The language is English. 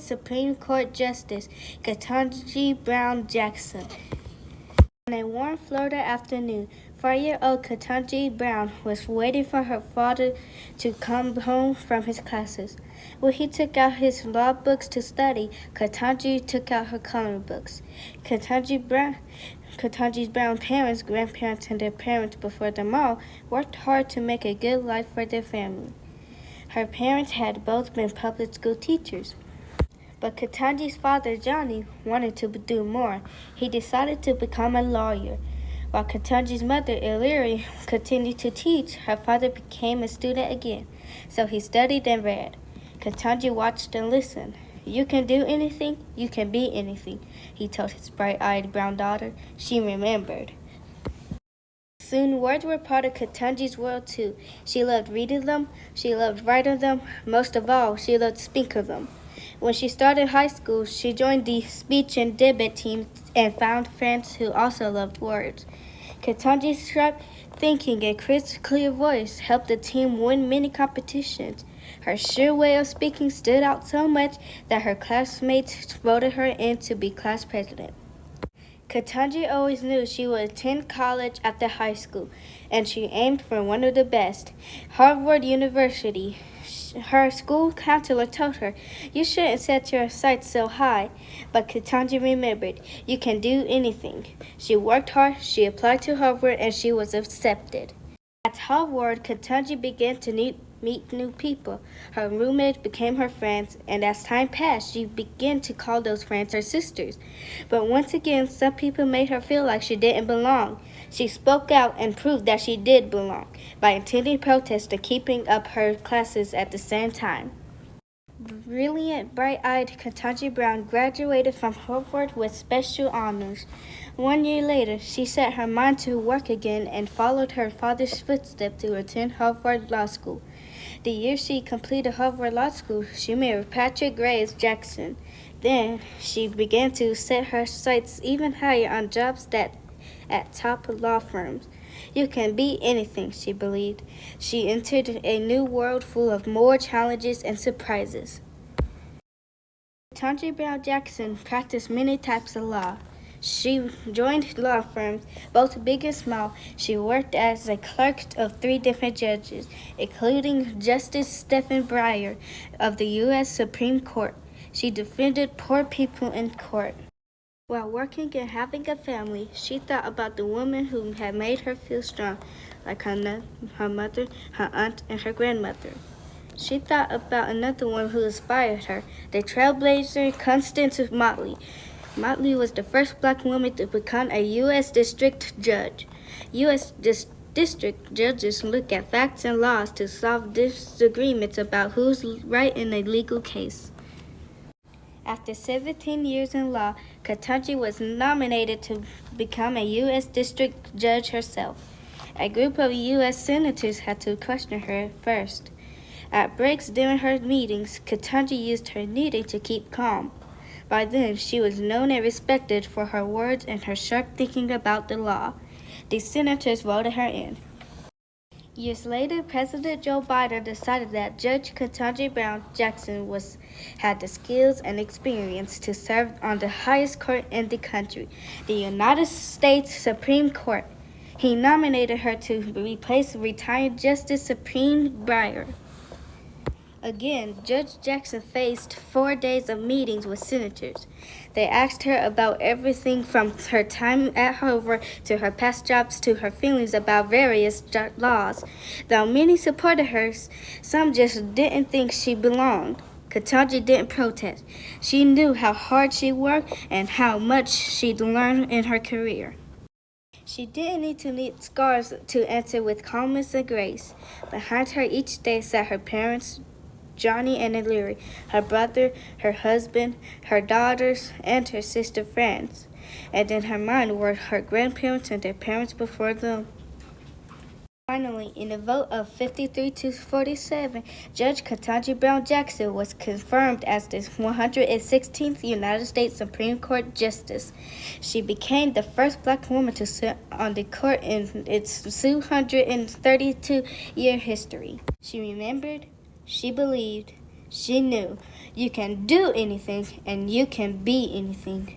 Supreme Court Justice Ketanji Brown Jackson. On a warm Florida afternoon, 4-year-old Ketanji Brown was waiting for her father to come home from his classes. When he took out his law books to study, Ketanji took out her coloring books. Ketanji's brown parents, grandparents, and their parents before them all worked hard to make a good life for their family. Her parents had both been public school teachers. But Ketanji's father, Johnny, wanted to do more. He decided to become a lawyer. While Ketanji's mother, Illyri, continued to teach, her father became a student again. So he studied and read. Ketanji watched and listened. "You can do anything, you can be anything," he told his bright-eyed brown daughter. She remembered. Soon words were part of Ketanji's world too. She loved reading them, she loved writing them, most of all, she loved speaking them. When she started high school, she joined the speech and debate team and found friends who also loved words. Ketanji's sharp thinking and crisp, clear voice helped the team win many competitions. Her sure way of speaking stood out so much that her classmates voted her in to be class president. Ketanji always knew she would attend college after high school, and she aimed for one of the best, Harvard University. Her school counselor told her, "You shouldn't set your sights so high." But Ketanji remembered, "You can do anything." She worked hard, she applied to Harvard, and she was accepted. At Harvard, Ketanji began to meet new people. Her roommates became her friends, and as time passed, she began to call those friends her sisters. But once again, some people made her feel like she didn't belong. She spoke out and proved that she did belong by attending protests and keeping up her classes at the same time. Brilliant, bright-eyed Ketanji Brown graduated from Harvard with special honors. 1 year later, she set her mind to work again and followed her father's footsteps to attend Harvard Law School. The year she completed Harvard Law School, she married Patrick Graves Jackson. Then she began to set her sights even higher on jobs at top law firms. You can be anything, she believed. She entered a new world full of more challenges and surprises. Ketanji Brown Jackson practiced many types of law. She joined law firms, both big and small. She worked as a clerk of 3 different judges, including Justice Stephen Breyer of the U.S. Supreme Court. She defended poor people in court. While working and having a family, she thought about the women who had made her feel strong, like her mother, her aunt, and her grandmother. She thought about another one who inspired her, the trailblazer Constance Motley. Motley was the first black woman to become a U.S. district judge. U.S. district judges look at facts and laws to solve disagreements about who's right in a legal case. After 17 years in law, Ketanji was nominated to become a U.S. district judge herself. A group of U.S. senators had to question her first. At breaks during her meetings, Ketanji used her knitting to keep calm. By then, she was known and respected for her words and her sharp thinking about the law. The senators voted her in. Years later, President Joe Biden decided that Judge Ketanji Brown Jackson had the skills and experience to serve on the highest court in the country, the United States Supreme Court. He nominated her to replace retired Justice Stephen Breyer. Again, Judge Jackson faced 4 days of meetings with senators. They asked her about everything from her time at Harvard to her past jobs to her feelings about various laws. Though many supported her, some just didn't think she belonged. Ketanji didn't protest. She knew how hard she worked and how much she'd learned in her career. She didn't need to knit scarves to answer with calmness and grace. Behind her each day sat her parents, Johnny and Illyri, her brother, her husband, her daughters, and her sister friends. And in her mind were her grandparents and their parents before them. Finally, in a vote of 53 to 47, Judge Ketanji Brown Jackson was confirmed as the 116th United States Supreme Court Justice. She became the first black woman to sit on the court in its 232-year history. She remembered, she believed, she knew You can do anything and you can be anything.